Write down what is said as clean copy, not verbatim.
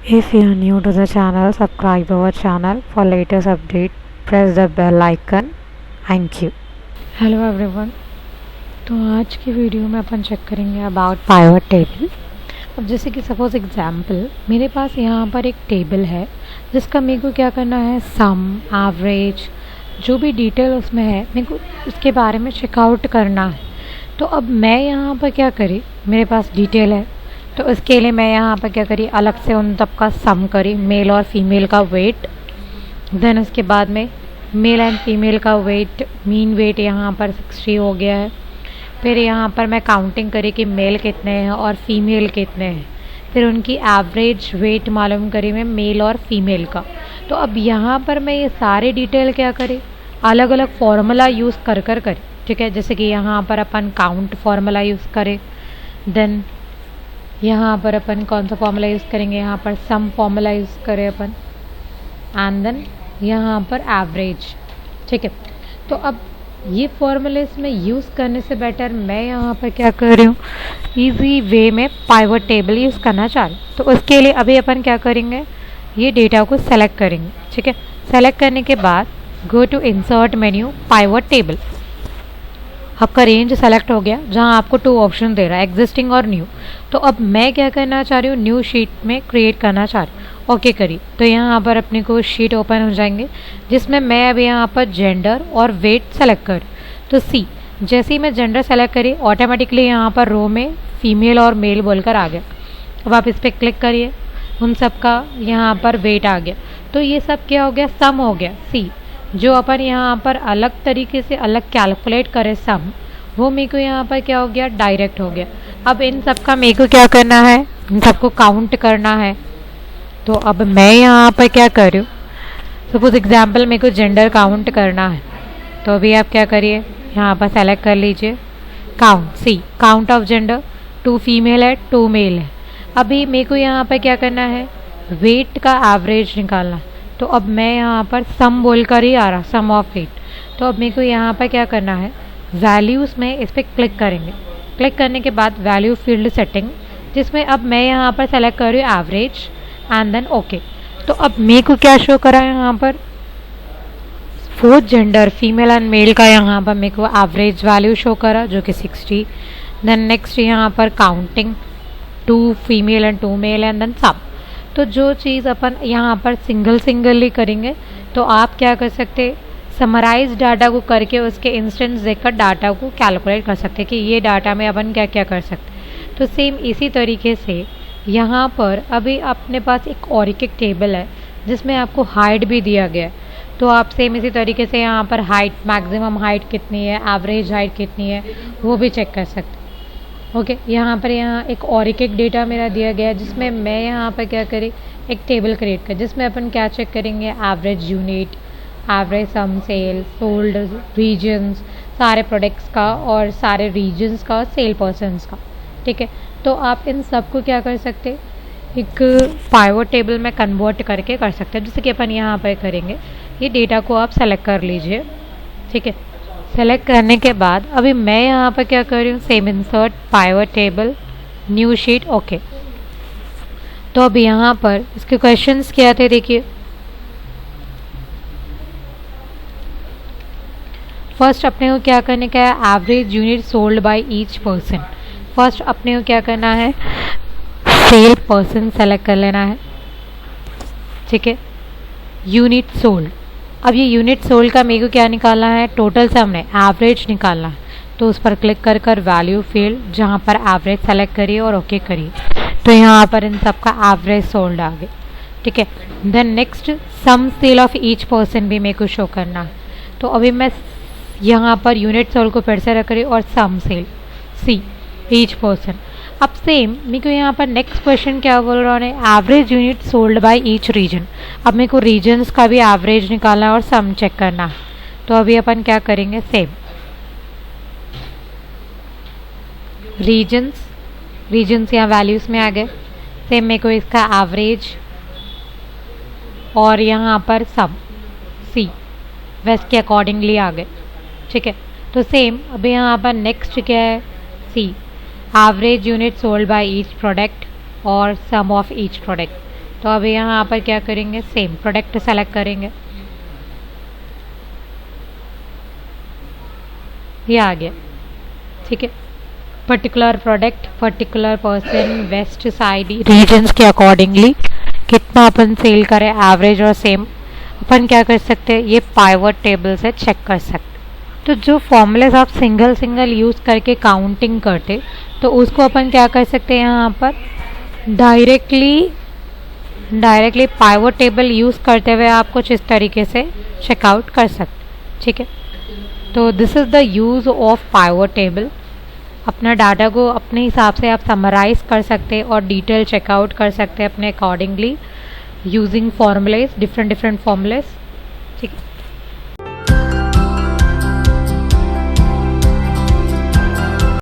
If you are new to the channel, subscribe our channel for latest update. Press the bell icon. Thank you. Hello everyone. तो आज की video में अपन check करेंगे about pivot table. अब जैसे कि suppose example मेरे पास यहाँ पर एक टेबल है जिसका मेरे को क्या करना है, सम, एवरेज, जो भी डिटेल उसमें है मेरे को उसके बारे में चेकआउट करना है। तो अब मैं यहाँ पर क्या करी, मेरे पास डिटेल है तो इसके लिए मैं यहाँ पर क्या करी, अलग से उन तब का सम करी, मेल और फीमेल का वेट। देन उसके बाद में मेल एंड फीमेल का वेट, मीन वेट यहाँ पर 60 हो गया है। फिर यहाँ पर मैं काउंटिंग करी कि मेल कितने हैं और फीमेल कितने हैं। फिर उनकी एवरेज वेट मालूम करी मैं मेल और फीमेल का। तो अब यहाँ पर मैं ये सारे डिटेल क्या करी, अलग अलग फार्मूला यूज़ कर करी, ठीक है। जैसे कि यहाँ पर अपन काउंट फार्मूला यूज़ करें, देन यहाँ पर अपन कौन सा फॉर्मूला यूज़ करेंगे, यहाँ पर सम फॉर्मूला यूज़ करें अपन, एंड देन यहाँ पर एवरेज, ठीक है। तो अब ये फॉर्मूले इसमें यूज़ करने से बेटर मैं यहाँ पर क्या कर रही हूँ, इजी वे में पाइवट टेबल यूज़ करना चाह रही हूँ। तो उसके लिए अभी अपन क्या करेंगे, ये डेटा को सेलेक्ट करेंगे, ठीक है। सेलेक्ट करने के बाद go to insert menu, pivot table. आपका रेंज सेलेक्ट हो गया जहाँ आपको 2 ऑप्शन दे रहा है, एग्जिस्टिंग और न्यू। तो अब मैं क्या करना चाह रही हूँ, न्यू शीट में क्रिएट करना चाह रही हूँ। ओके करी तो यहाँ पर अपने को शीट ओपन हो जाएंगे जिसमें मैं अभी यहाँ पर जेंडर और वेट सेलेक्ट कर। तो सी, जैसे ही मैं जेंडर सेलेक्ट करी ऑटोमेटिकली यहाँ पर रो में फीमेल और मेल बोलकर आ गया। अब आप इस पर क्लिक करिए, उन सब का यहाँ पर वेट आ गया। तो ये सब क्या हो गया, सम हो गया। सी, जो अपन यहाँ पर अलग तरीके से अलग कैलकुलेट करें सम, वो मेरे को यहाँ पर क्या हो गया, डायरेक्ट हो गया। अब इन सब का मेरे को क्या करना है, इन सबको काउंट करना है। तो अब मैं यहाँ पर क्या कर रही हूँ, सपोज एग्जाम्पल मेरे को जेंडर काउंट करना है। तो अभी आप क्या करिए, यहाँ पर सेलेक्ट कर लीजिए count, C count of gender, 2 female है 2 मेल है। अभी मेरे को यहाँ पर क्या करना है, वेट का एवरेज निकालना है। तो अब मैं यहाँ पर सम बोल कर ही आ रहा, सम ऑफ वेट। तो अब मेरे को यहाँ पर क्या करना है, वैल्यूज़ में इस पर क्लिक करेंगे। क्लिक करने के बाद वैल्यू फील्ड सेटिंग, जिसमें अब मैं यहाँ पर सेलेक्ट कर रही हूँ एवरेज एंड देन ओके। तो अब मेरे को क्या शो करा है यहाँ पर, 4 जेंडर फीमेल एंड मेल का यहाँ पर मेरे को एवरेज वैल्यू शो करा जो कि 60। देन नेक्स्ट यहाँ पर counting 2 female and 2 male and then sum. तो जो चीज़ अपन यहाँ पर सिंगली करेंगे तो आप क्या कर सकते, समराइज डाटा को करके उसके इंस्टेंस देखकर डाटा को कैलकुलेट कर सकते कि ये डाटा में अपन क्या क्या कर सकते। तो सेम इसी तरीके से यहाँ पर अभी अपने पास एक और एक टेबल है जिसमें आपको हाइट भी दिया गया है। तो आप सेम इसी तरीके से यहाँ पर हाइट, मैक्सिमम हाइट कितनी है, एवरेज हाइट कितनी है, वो भी चेक कर सकते। ओके, यहाँ पर एक और एक डेटा मेरा दिया गया है जिसमें मैं यहाँ पर क्या करी, एक टेबल क्रिएट कर जिसमें अपन क्या चेक करेंगे, average unit, average sum sale, sold, regions, सारे प्रोडक्ट्स का और सारे रीजन्स का और सेल पर्सन्स का, ठीक है। तो आप इन सब को क्या कर सकते, एक पाइवट टेबल में कन्वर्ट करके कर सकते हैं। जैसे कि अपन यहाँ पर करेंगे, ये डेटा को आप सेलेक्ट कर लीजिए, ठीक है। सेलेक्ट करने के बाद अभी मैं यहाँ पर क्या कर रही हूँ, same insert pivot table, new sheet, okay. तो अब यहाँ पर इसके क्वेश्चंस क्या थे, देखिए। फर्स्ट अपने को क्या करने का है, average unit sold by each person. First अपने को क्या करना है, सेल पर्सन सेलेक्ट कर लेना है, ठीक है। यूनिट सोल्ड, अब ये यूनिट सोल्ड का मेरे को क्या निकालना है, टोटल से हमने एवरेज निकालना है। तो उस पर क्लिक कर वैल्यू फील्ड, जहाँ पर एवरेज सेलेक्ट करिए और ओके करिए। तो यहाँ पर इन सब का एवरेज सोल्ड आ गया, ठीक है। Then next sum sale of each person भी मेरे को शो करना है। तो अभी मैं यहाँ पर यूनिट सोल्ड को फिर से रख रही हूँ और some cell, see each person. अब सेम मेरे को यहाँ पर नेक्स्ट क्वेश्चन क्या बोल रहा है, average unit sold by each reason. अब मेरे को रीजन्स का भी एवरेज निकालना है और सम चेक करना है। तो अभी अपन क्या करेंगे, सेम रीजन्स यहाँ वैल्यूज़ में आ गए। सेम मेरे को इसका एवरेज और यहाँ पर सम, सी वेस्ट के अकॉर्डिंगली आ गए, ठीक है। तो सेम अभी यहाँ पर नेक्स्ट क्या है, C average unit sold by each product और सम ऑफ ईच प्रोडक्ट। तो अभी यहाँ पर क्या करेंगे, सेम प्रोडक्ट सेलेक्ट करेंगे, ये आ गया। ठीक है, particular product, particular person, west side regions के अकॉर्डिंगली कितना अपन सेल करें, एवरेज और सेम अपन क्या कर सकते हैं, ये पाइवट टेबल से चेक कर सकते हैं। तो जो फॉर्मूलेस आप सिंगल सिंगल यूज़ करके काउंटिंग करते, तो उसको अपन क्या कर सकते हैं, यहाँ पर डायरेक्टली पाइवट टेबल यूज़ करते हुए आप कुछ इस तरीके से चेकआउट कर सकते। ठीक है, तो this is the use of pivot table. अपना डाटा को अपने हिसाब से आप समराइज कर सकते हैं और डिटेल चेकआउट कर सकते हैं अपने accordingly using formulas, different formulas. ठीक है,